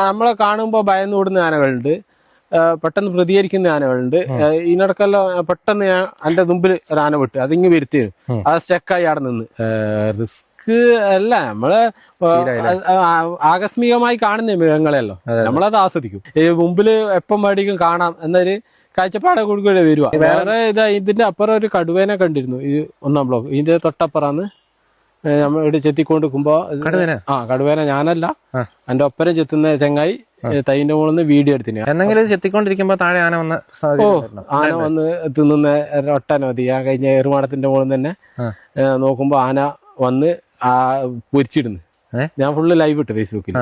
നമ്മളെ കാണുമ്പോൾ ഭയന്നോടുന്ന ആനകളുണ്ട്, പെട്ടെന്ന് പ്രതികരിക്കുന്ന ആനകളുണ്ട്. ഇതിനിടക്കെല്ലാം പെട്ടെന്ന് ഞാൻ എന്റെ മുമ്പിൽ ഒരു ആന വിട്ട് അതിങ്ങ് വരുത്തിയിരുന്നു, അത് സ്റ്റക്കായി അവിടെ നിന്ന്. റിസ്ക് അല്ല, നമ്മള് ആകസ്മികമായി കാണുന്ന മൃഗങ്ങളെയല്ലോ, നമ്മളത് ആസ്വദിക്കും. ഈ മുമ്പില് എപ്പം മേടിക്കും കാണാം എന്നൊരു കാഴ്ചപ്പാടെ കൊടുക്കുകയും വരുക. വേറെ ഇതിന്റെ അപ്പുറം ഒരു കടുവേനെ കണ്ടിരുന്നു, ഈ 1-ാം ബ്ലോക്ക്. ഇതിന്റെ തൊട്ടപ്പുറാന്ന് നമ്മൾ ഇവിടെ ചെത്തിക്കൊണ്ട് നിൽക്കുമ്പോ കടുവേന ഞാനല്ല, എന്റെ ഒപ്പരം ചെത്തുന്ന ചെങ്ങായി തൈന്റെ മുകളിൽ നിന്ന് വീഡിയോ എടുത്തിന്. എന്തെങ്കിലും ചെത്തിക്കൊണ്ടിരിക്കുമ്പോ താഴെ ആന വന്ന് ആന വന്ന് തിന്നുന്ന ഒട്ടനവധി. ഞാൻ കഴിഞ്ഞ ഏറുമാടത്തിന്റെ മുകളിൽ തന്നെ നോക്കുമ്പോ ആന വന്ന് പൊരിച്ചിടുന്നു. ഞാൻ ഫുള്ള് ലൈവ് ഇട്ട് ഫേസ്ബുക്കിൽ.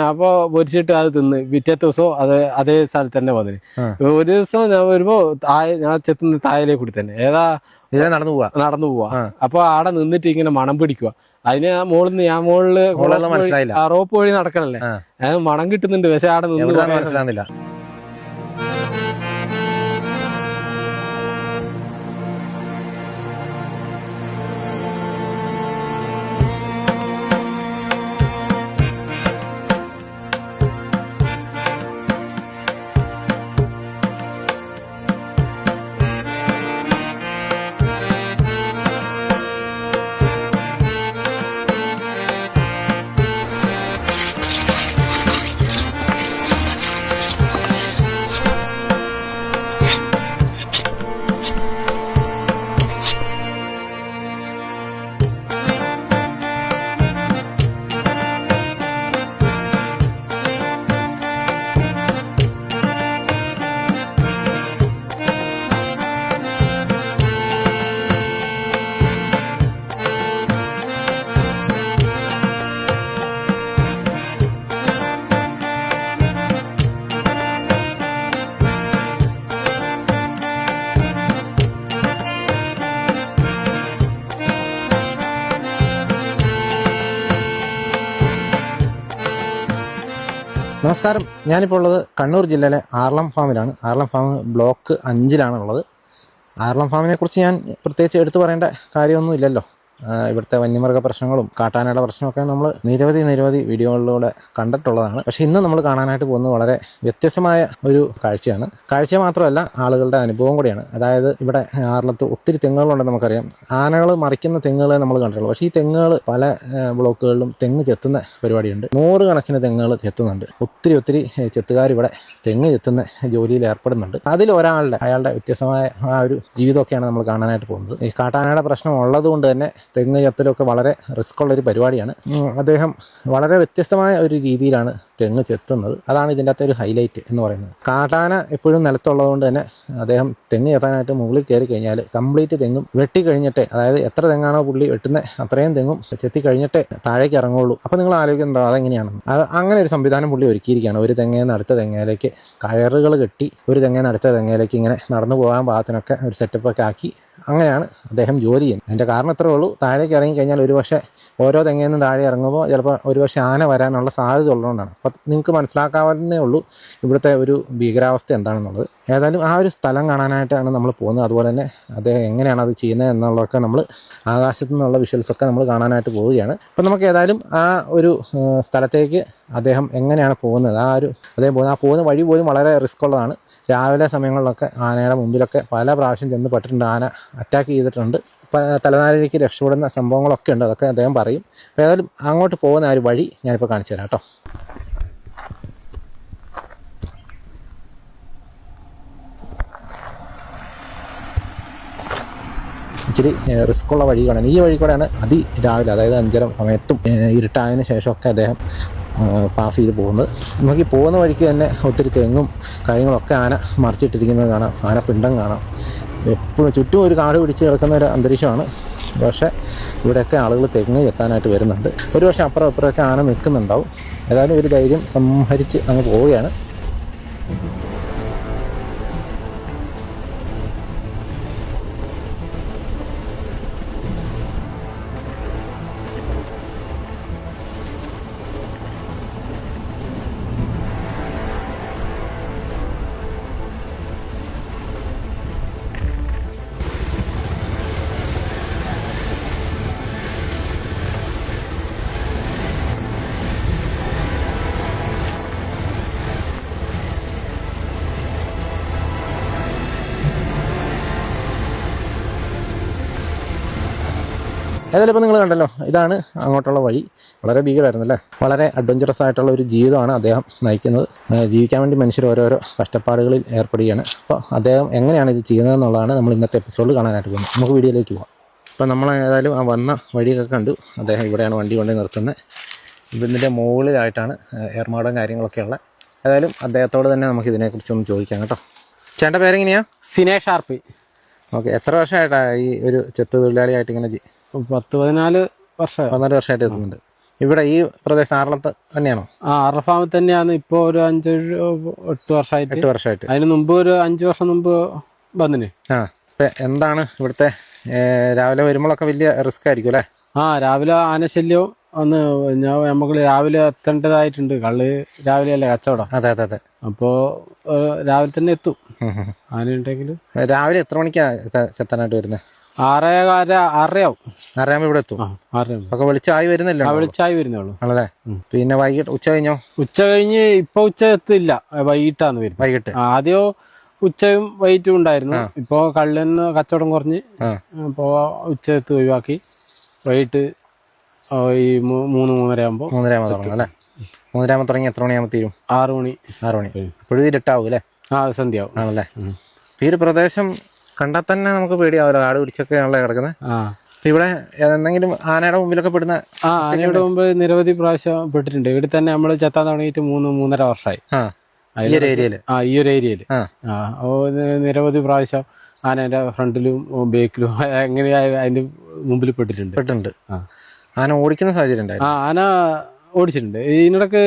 അപ്പൊ പൊരിച്ചിട്ട് അത് തിന്ന് പിറ്റേത്തെ ദിവസം അതേ സ്ഥലത്ത് തന്നെ വന്നിന്. ഒരു ദിവസം ഞാൻ വരുമ്പോ ഞാൻ ചെത്തുന്ന തായയിലേക്ക് കൂടി തന്നെ നടന്നു പോവാ. അപ്പൊ ആടെ നിന്നിട്ട് ഇങ്ങനെ മണം പിടിക്കുക. അതിന് ഞാൻ മുകളില് റോപ്പ് വഴി നടക്കണല്ലേ, മണം കിട്ടുന്നുണ്ട്, പക്ഷെ ആടെ നിന്ന് മനസ്സിലാകുന്നില്ല. നമസ്കാരം, ഞാനിപ്പോൾ ഉള്ളത് കണ്ണൂർ ജില്ലയിലെ ആർളം ഫാമിലാണ്. ആർളം ഫാം ബ്ലോക്ക് 5-ലാണ് ഉള്ളത്. ആർളം ഫാമിനെ കുറിച്ച് ഞാൻ പ്രത്യേകിച്ച് എടുത്തു പറയേണ്ട കാര്യമൊന്നും ഇല്ലല്ലോ. ഇവിടുത്തെ വന്യമൃഗ പ്രശ്നങ്ങളും കാട്ടാനയുടെ പ്രശ്നമൊക്കെ നമ്മൾ നിരവധി വീഡിയോകളിലൂടെ കണ്ടിട്ടുള്ളതാണ്. പക്ഷേ ഇന്ന് നമ്മൾ കാണാനായിട്ട് പോകുന്നത് വളരെ വ്യത്യസ്തമായ ഒരു കാഴ്ചയാണ്. കാഴ്ച മാത്രമല്ല, ആളുകളുടെ അനുഭവം കൂടിയാണ്. അതായത് ഇവിടെ ആർളത്ത് ഒത്തിരി തെങ്ങുകളുണ്ടെന്ന് നമുക്കറിയാം. ആനകൾ മറിക്കുന്ന തെങ്ങുകളെ നമ്മൾ കണ്ടിട്ടുള്ളൂ. പക്ഷേ ഈ തെങ്ങുകൾ പല ബ്ലോക്കുകളിലും തെങ്ങ് ചെത്തുന്ന പരിപാടിയുണ്ട്. 100 കണക്കിന് തെങ്ങുകൾ ചെത്തുന്നുണ്ട്. ഒത്തിരി ചെത്തുകാർ ഇവിടെ തെങ്ങ് ചെത്തുന്ന ജോലിയിൽ ഏർപ്പെടുന്നുണ്ട്. അയാളുടെ വ്യത്യസ്തമായ ആ ഒരു ജീവിതമൊക്കെയാണ് നമ്മൾ കാണാനായിട്ട് പോകുന്നത്. ഈ കാട്ടാനയുടെ പ്രശ്നം ഉള്ളതുകൊണ്ട് തന്നെ തെങ്ങ് ചെത്തലൊക്കെ വളരെ റിസ്ക് ഉള്ളൊരു പരിപാടിയാണ്. അദ്ദേഹം വളരെ വ്യത്യസ്തമായ ഒരു രീതിയിലാണ് തെങ്ങ് ചെത്തുന്നത്. അതാണ് ഇതിൻ്റെ അകത്തെ ഒരു ഹൈലൈറ്റ് എന്ന് പറയുന്നത്. കാട്ടാന എപ്പോഴും നിലത്തുള്ളതുകൊണ്ട് തന്നെ അദ്ദേഹം തെങ്ങ് ചെത്താനായിട്ട് മുകളിൽ കയറി കഴിഞ്ഞാൽ കംപ്ലീറ്റ് തെങ്ങും വെട്ടി കഴിഞ്ഞിട്ടേ, അതായത് എത്ര തെങ്ങാണോ പുള്ളി വെട്ടുന്നത് അത്രയും തെങ്ങും ചെത്തി കഴിഞ്ഞിട്ടേ താഴേക്ക് ഇറങ്ങുള്ളൂ. അപ്പോൾ നിങ്ങൾ ആലോചിക്കുന്നുണ്ടോ അതെങ്ങനെയാണെന്ന്? അങ്ങനെ ഒരു സംവിധാനം പുള്ളി ഒരുക്കിയിരിക്കുകയാണ്. ഒരു തെങ്ങയിൽ നിന്ന് അടുത്ത തെങ്ങയിലേക്ക് കയറുകൾ കെട്ടി ഒരു തെങ്ങയിൽ നിന്ന് അടുത്ത തെങ്ങയിലേക്ക് ഇങ്ങനെ നടന്നു പോകാൻ പാകത്തിനൊക്കെ ഒരു സെറ്റപ്പൊക്കെ ആക്കി അങ്ങനെയാണ് അദ്ദേഹം ജോലി ചെയ്യുന്നത്. അതിൻ്റെ കാരണം ഇത്രേ ഉള്ളൂ, താഴേക്ക് ഇറങ്ങിക്കഴിഞ്ഞാൽ ഒരുപക്ഷെ ഓരോ തെങ്ങയിൽ നിന്നും താഴെ ഇറങ്ങുമ്പോൾ ചിലപ്പോൾ ഒരുപക്ഷെ ആന വരാനുള്ള സാധ്യത ഉള്ളതുകൊണ്ടാണ്. അപ്പം നിങ്ങൾക്ക് മനസ്സിലാക്കാവുന്നേ ഉള്ളൂ ഇവിടുത്തെ ഒരു ഭീകരാവസ്ഥ എന്താണെന്നുള്ളത്. ഏതായാലും ആ ഒരു സ്ഥലം കാണാനായിട്ടാണ് നമ്മൾ പോകുന്നത്. അതുപോലെ തന്നെ അദ്ദേഹം എങ്ങനെയാണ് അത് ചെയ്യുന്നത് എന്നുള്ളതൊക്കെ നമ്മൾ ആകാശത്തു നിന്നുള്ള വിഷ്വൽസൊക്കെ നമ്മൾ കാണാനായിട്ട് പോവുകയാണ്. അപ്പം നമുക്ക് ഏതായാലും ആ ഒരു സ്ഥലത്തേക്ക് അദ്ദേഹം എങ്ങനെയാണ് പോകുന്നത്, അദ്ദേഹം പോകുന്ന വഴി പോലും വളരെ റിസ്ക് ഉള്ളതാണ്. രാവിലെ സമയങ്ങളിലൊക്കെ ആനയുടെ മുമ്പിലൊക്കെ പല പ്രാവശ്യം ചെന്ന് പെട്ടിട്ടുണ്ട്. ആന അറ്റാക്ക് ചെയ്തിട്ടുണ്ട്. തലനാരിഴയ്ക്ക് രക്ഷപ്പെടുന്ന സംഭവങ്ങളൊക്കെ ഉണ്ട്. അതൊക്കെ അദ്ദേഹം പറയും. ഏതായാലും അങ്ങോട്ട് പോകുന്ന ആ ഒരു വഴി ഞാനിപ്പോൾ കാണിച്ചു തരാം കേട്ടോ. ഇച്ചിരി റിസ്ക്കുള്ള വഴികളാണ്. ഈ വഴി കൂടെയാണ് രാവിലെ, അതായത് 5:30 സമയത്തും ഇരുട്ടായതിനു ശേഷമൊക്കെ അദ്ദേഹം പാസ് ചെയ്ത് പോകുന്നത്. നമുക്ക് ഈ പോകുന്ന വഴിക്ക് തന്നെ ഒത്തിരി തെങ്ങും കാര്യങ്ങളൊക്കെ ആന മറിച്ചിട്ടിരിക്കുന്നത് കാണാം. ആനപ്പിണ്ടം കാണാം. എപ്പോഴും ചുറ്റും ഒരു കാട് പിടിച്ച് കിടക്കുന്ന ഒരു അന്തരീക്ഷമാണ്. പക്ഷേ ഇവിടെയൊക്കെ ആളുകൾ തെങ്ങ് ചെത്താനായിട്ട് വരുന്നുണ്ട്. ഒരു പക്ഷേ അപ്പുറം ഇപ്പുറമൊക്കെ ആന നിൽക്കുന്നുണ്ടാവും. ഏതായാലും ഒരു ധൈര്യം സംഹരിച്ച് അങ്ങ് പോവുകയാണ്. ഏതായാലും ഇപ്പോൾ നിങ്ങൾ കണ്ടല്ലോ, ഇതാണ് അങ്ങോട്ടുള്ള വഴി. വളരെ ഭീകരമായിരുന്നു അല്ലേ. വളരെ അഡ്വഞ്ചറസ് ആയിട്ടുള്ള ഒരു ജീവിതമാണ് അദ്ദേഹം നയിക്കുന്നത്. ജീവിക്കാൻ വേണ്ടി മനുഷ്യർ ഓരോരോ കഷ്ടപ്പാടുകളിൽ ഏർപ്പെടുകയാണ്. അപ്പോൾ അദ്ദേഹം എങ്ങനെയാണ് ഇത് ചെയ്യുന്നതെന്നുള്ളതാണ് നമ്മൾ ഇന്നത്തെ എപ്പിസോഡിൽ കാണാനായിട്ട് പോകുന്നത്. നമുക്ക് വീഡിയോയിലേക്ക് പോകാം. അപ്പോൾ നമ്മൾ ഏതായാലും ആ വന്ന വഴിയൊക്കെ കണ്ടു. അദ്ദേഹം ഇവിടെയാണ് വണ്ടി കൊണ്ട് നിർത്തുന്നത്. ഇതിൻ്റെ മുകളിലായിട്ടാണ് ഏർമാടം കാര്യങ്ങളൊക്കെ ഉള്ളത്. ഏതായാലും അദ്ദേഹത്തോട് തന്നെ നമുക്ക് ഇതിനെക്കുറിച്ചൊന്ന് ചോദിക്കാം കേട്ടോ. ചേട്ടൻ്റെ പേരെങ്ങനെയാണ്? സിനേഷ് ആർപി. ഓക്കെ. എത്ര വർഷമായിട്ടാണ് ഈ ഒരു ചെത്ത് തൊഴിലാളിയായിട്ട് ഇങ്ങനെ 14 വർഷമായിട്ട് എത്തുന്നുണ്ട്? ഇവിടെ ഈ പ്രദേശം ആറളത്ത് തന്നെയാണോ? ആറള ഫാമിൽ തന്നെയാണ്. ഇപ്പോൾ ഒരു 8 വർഷമായിട്ട്. അതിന് മുമ്പ് ഒരു 5 വർഷം മുമ്പ് വന്നിന്. ഇപ്പം എന്താണ് ഇവിടുത്തെ രാവിലെ വരുമ്പോഴൊക്കെ വലിയ റിസ്ക് ആയിരിക്കും അല്ലേ? രാവിലെ ആനശല്യം ഒന്ന് നമുക്ക് രാവിലെ എത്തേണ്ടതായിട്ടുണ്ട്. കള്ള് രാവിലെ അല്ലേ കച്ചവടം. അതെ. അപ്പോൾ രാവിലെ തന്നെ എത്തും ആനയുണ്ടെങ്കിൽ. രാവിലെ എത്ര മണിക്കാണ് ചെത്താനായിട്ട് വരുന്നത്? 6:30 ഇവിടെ എത്തും. 6:30 ഒക്കെ വെളിച്ചായി വരുന്നില്ല? വെളിച്ചായി വരുന്നുള്ളൂ. ആണല്ലേ. പിന്നെ വൈകിട്ട് ഉച്ച കഴിഞ്ഞോ? ഉച്ച കഴിഞ്ഞ് ഇപ്പൊ ഉച്ച എത്തില്ല, വൈകിട്ടാണ് വരുന്നത്. വൈകിട്ട് ആദ്യം ഉച്ചയും വൈകിട്ടും ഉണ്ടായിരുന്നു. ഇപ്പൊ കള്ളിന് കച്ചവടം കുറഞ്ഞ് ഇപ്പൊ ഉച്ച എത്ത് ഒഴിവാക്കി വൈകിട്ട് ഈ 3-3:30 ആകുമ്പോൾ 3:30 തുടങ്ങും അല്ലേ? 3:30 തുടങ്ങി എത്ര മണിയാകുമ്പോൾ തീരും? 6 മണി. അപ്പോഴും ഇരുട്ടാവും അല്ലേ? സന്ധ്യയാവും. ആണല്ലേ. ഈ ഒരു പ്രദേശം കണ്ടാൽ തന്നെ നമുക്ക് പേടിയാവില്ല. കാട് പിടിച്ചൊക്കെയാണല്ലോ കിടക്കുന്നത്. ഇവിടെ എന്തെങ്കിലും ആനയുടെ മുമ്പിലൊക്കെ പെടുന്ന? ആനയുടെ മുമ്പ് നിരവധി പ്രാവശ്യം പെട്ടിട്ടുണ്ട്. ഇവിടെ തന്നെ നമ്മൾ ചെത്താൻ തുടങ്ങിയിട്ട് 3-3.5 വർഷമായി ഈ ഒരു ഏരിയയില്. നിരവധി പ്രാവശ്യം ആനയുടെ ഫ്രണ്ടിലും ബേക്കിലും എങ്ങനെയാ അതിന്റെ മുമ്പിൽ പെട്ടിട്ടുണ്ട്. ആന ഓടിക്കുന്ന സാഹചര്യം ഉണ്ടായിരുന്നു? ആന ഓടിച്ചിട്ടുണ്ട്. ഇതിനിടക്ക്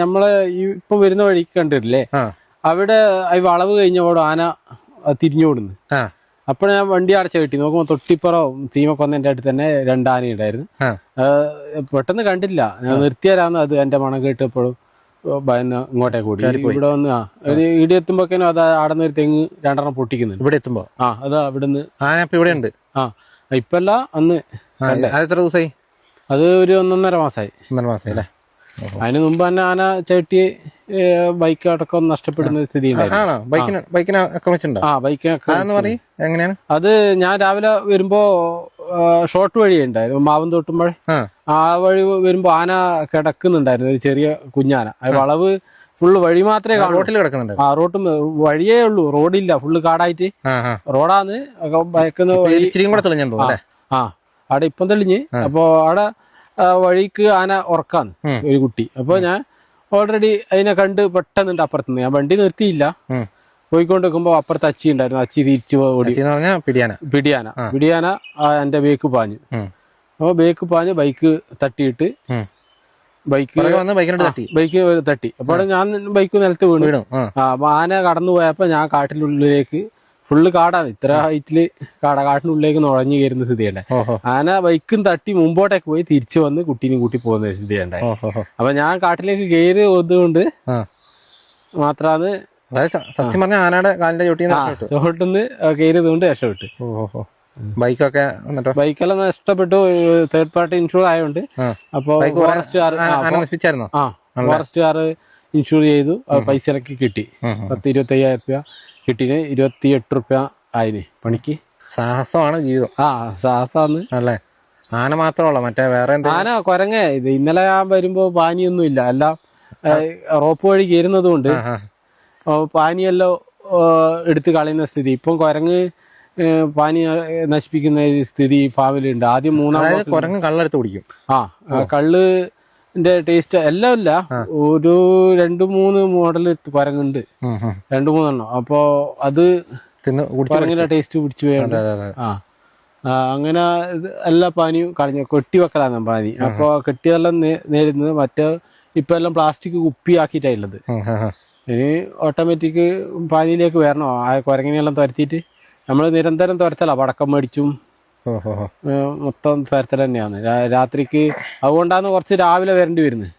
നമ്മളെ ഇപ്പം വരുന്ന വഴിക്ക് കണ്ടിട്ടില്ലേ, അവിടെ ഈ വളവ് കഴിഞ്ഞപ്പോഴും ആന തിരിഞ്ഞോടുന്നു. അപ്പോൾ ഞാൻ വണ്ടി അടച്ച കെട്ടി നോക്കുമ്പോൾ തൊട്ടിപ്പുറം സീമക്കൊന്നന്റെ അടുത്ത് തന്നെ 2 ആനയുണ്ടായിരുന്നു. പെട്ടെന്ന് കണ്ടില്ല. ഞാൻ നിർത്തിയാലാന്ന് അത് എന്റെ മണം കേട്ടപ്പോഴും ഭയന്ന് ഇങ്ങോട്ടേക്ക് കൂടി. ഇവിടെ വന്ന് ഒരു ഇടി എത്തുമ്പോഴേക്കും അത് ആടുന്ന ഒരു തെങ്ങ് 2 പൊട്ടിക്കുന്നുണ്ട്. ഇവിടെ എത്തുമ്പോ അതാ ഇവിടുന്ന് ആന ഇവിടെ ഉണ്ട്. ഇപ്പല്ല അന്ന്. എത്ര ദിവസമായി? അത് ഒരു 1.5 മാസമായി. 1.5 മാസമായി അല്ലേ? അതിന് മുമ്പ് തന്നെ ആന ചവിട്ടി ബൈക്ക് അടക്കം നഷ്ടപ്പെടുന്ന സ്ഥിതി ഉണ്ടായിരുന്നു. ബൈക്കിനെ ആക്രമിച്ചിട്ടുണ്ടോ? എങ്ങനെയാണ് അത്? ഞാൻ രാവിലെ വരുമ്പോ ഷോർട്ട് വഴി ഉണ്ടായിരുന്നു, മാവൻ തോട്ടുമ്പോൾ. ആ വഴി വരുമ്പോ ആന കിടക്കുന്നുണ്ടായിരുന്നു, ഒരു ചെറിയ കുഞ്ഞാന. അത് വളവ് ഫുള്ള് വഴി മാത്രമേ കാണൂ. റോട്ടിൽ കിടക്കുന്നുണ്ട്. റോട്ടും വഴിയേ ഉള്ളൂ, റോഡില്ല. ഫുള്ള് കാടായിട്ട് റോഡാന്ന് ഭയക്കുന്ന വഴി. അവിടെ ഇപ്പം തെളിഞ്ഞ്. അപ്പൊ അവിടെ വഴിക്ക് ആന ഉറക്കാന്ന് ഒരു കുട്ടി. അപ്പൊ ഞാൻ ഓൾറെഡി അതിനെ കണ്ട് പെട്ടെന്നുണ്ട് അപ്പുറത്തുനിന്ന്. ഞാൻ വണ്ടി നിർത്തിയില്ല. പോയിക്കൊണ്ട് നിൽക്കുമ്പോ അപ്പുറത്ത് അച്ചി ഉണ്ടായിരുന്നു. അച്ചി തിരിച്ചു ഓടി. പിടിയാന എന്റെ ബേക്ക് പാഞ്ഞു. അപ്പൊ ബേക്ക് പാഞ്ഞ് ബൈക്ക് തട്ടിയിട്ട് ബൈക്ക് തട്ടി. അപ്പോൾ ഞാൻ ബൈക്ക് നിലത്ത് വീണു. അപ്പൊ ആന കടന്നു പോയപ്പോ ഞാൻ കാട്ടിനുള്ളിലേക്ക്, ഫുള്ള് കാടാണ്, ഇത്ര ഹൈറ്റില് കാട്ടിനുള്ളിലേക്ക് നുഴഞ്ഞു കയറുന്ന സ്ഥിതിയുണ്ടായി. ആന ബൈക്കും തട്ടി മുമ്പോട്ടേക്ക് പോയി തിരിച്ചു വന്ന് കുട്ടീനെയും കൂട്ടി പോകുന്ന സ്ഥിതിയുണ്ടായി. അപ്പൊ ഞാൻ കാട്ടിലേക്ക് കയറി വന്നുകൊണ്ട് മാത്രമാണ് സത്യം പറഞ്ഞ ആനയുടെ കാലിന്റെ ചോട്ടിന്ന് കയറിയതുകൊണ്ട് രക്ഷപ്പെട്ടു. ബൈക്കെല്ലാം നഷ്ടപ്പെട്ടു. തേർഡ് പാർട്ടി ഇൻഷുർ ആയതുകൊണ്ട്. അപ്പൊ ഫോറസ്റ്റുകാർ ഇൻഷുർ ചെയ്തു. പൈസ ഇറക്കി കിട്ടി. 10-25,000 രൂപ കിട്ടീന്. 28 രൂപ ആയിന് പണിക്ക്. സാഹസമാണ് ജീവിതം. സാഹസാന്ന് അല്ലേ? ആന മാത്രമല്ല, മറ്റേ വേറെ ആന കുരങ്ങ. ഇത് ഇന്നലെ ഞാൻ വരുമ്പോ പാനിയൊന്നും ഇല്ല, എല്ലാം റോപ്പ് വഴി കയറുന്നത് കൊണ്ട് പാനിയെല്ലാം എടുത്ത് കളയുന്ന സ്ഥിതി. ഇപ്പം കുരങ്ങ് പാനി നശിപ്പിക്കുന്ന സ്ഥിതി ഫാമിലുണ്ട്. ആദ്യം 3 കുരങ്ങ് കള്ളെടുത്ത് കുടിക്കും. കള്ളിന്റെ ടേസ്റ്റ് എല്ലാം ഇല്ല, ഒരു 2-3 മോഡല് കുരങ്ങുണ്ട്, 2-3 അപ്പൊ അത് കുരങ്ങിന്റെ ടേസ്റ്റ് പിടിച്ചു പോയുണ്ട്. അങ്ങനെ എല്ലാ പാനിയും കളഞ്ഞു കെട്ടി വെക്കലാണ് പാനി. അപ്പൊ കെട്ടിയതെല്ലാം നേരുന്നത് മറ്റേ ഇപ്പൊ എല്ലാം പ്ലാസ്റ്റിക് കുപ്പിയാക്കിയിട്ടാണുള്ളത്. ഇനി ഓട്ടോമാറ്റിക് പാനിയിലേക്ക് വരണോ? ആ കുരങ്ങിനെല്ലാം തുരത്തിയിട്ട് നമ്മൾ നിരന്തരം തുരത്തല, പടക്കം മേടിച്ചും മൊത്തം തുരത്തൽ തന്നെയാണ് രാത്രിക്ക്. അതുകൊണ്ടാണ് കുറച്ച് രാവിലെ വരേണ്ടി വരുന്നത്.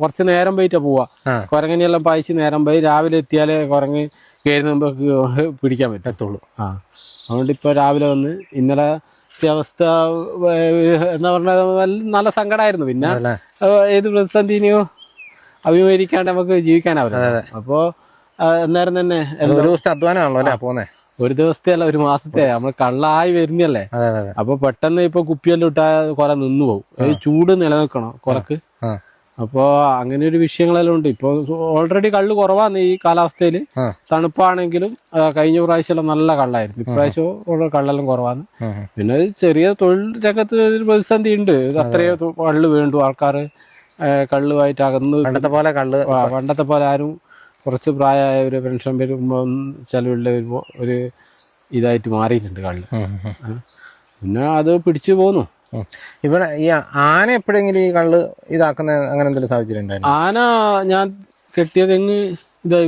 കുറച്ച് നേരം പോയിട്ടാ പോവാ. കുരങ്ങനെല്ലാം പായിച്ച് നേരം പോയി രാവിലെ എത്തിയാലേ കുരങ്ങ് കയറുന്ന മുമ്പ് പിടിക്കാൻ പറ്റത്തുള്ളൂ. അതുകൊണ്ട് ഇപ്പൊ രാവിലെ വന്ന് ഇന്നലെ അവസ്ഥ എന്താ പറഞ്ഞാൽ നല്ല സങ്കടമായിരുന്നു. പിന്നെ ഏത് പ്രതിസന്ധിനെയോ അഭിമുഖീകരിക്കാണ്ട് നമുക്ക് ജീവിക്കാനാവില്ല. അപ്പോ അന്നേരം തന്നെ ഒരു ദിവസത്തെ അധ്വാനമാണല്ലോ അല്ലേ പോന്നെ? ഒരു ദിവസത്തെ അല്ല, ഒരു മാസത്തെ. നമ്മൾ കള്ളായി വരുന്നല്ലേ. അപ്പൊ പെട്ടെന്ന് ഇപ്പൊ കുപ്പിയെല്ലാം ഇട്ടാ കുറെ നിന്നു പോകും. ചൂട് നിലനിൽക്കണം കുറക്ക്. അപ്പൊ അങ്ങനെ ഒരു വിഷയങ്ങളെല്ലാം ഉണ്ട്. ഇപ്പൊ ഓൾറെഡി കള്ള് കുറവാന്ന് ഈ കാലാവസ്ഥയില്. തണുപ്പാണെങ്കിലും കഴിഞ്ഞ പ്രാവശ്യം നല്ല കള്ളായിരുന്നു. ഇപ്രാവശ്യം കള്ളെല്ലാം കുറവാന്ന്. പിന്നെ ചെറിയ തൊഴിൽ രംഗത്ത് ഒരു പ്രതിസന്ധി ഉണ്ട്. അത്രയോ കള്ള് വേണ്ടു. ആൾക്കാർ കള്ളുമായിട്ട് അകന്ന് പണ്ടത്തെ പോലെ ആരും കുറച്ച് പ്രായമായ ഒരു പെൻഷൻ വരുമ്പോ ചെലവുള്ള ഒരു ഇതായിട്ട് മാറിയിട്ടുണ്ട് കള്ള്. പിന്നെ അത് പിടിച്ചു പോന്നു. ഇവിടെ ഈ ആന എപ്പോഴെങ്കിലും ഈ കള്ള് ഇതാക്കുന്ന അങ്ങനെ എന്തെങ്കിലും സാഹചര്യം ഉണ്ടായിരുന്നു? ആന ഞാൻ കെട്ടിയ തെങ്ങ്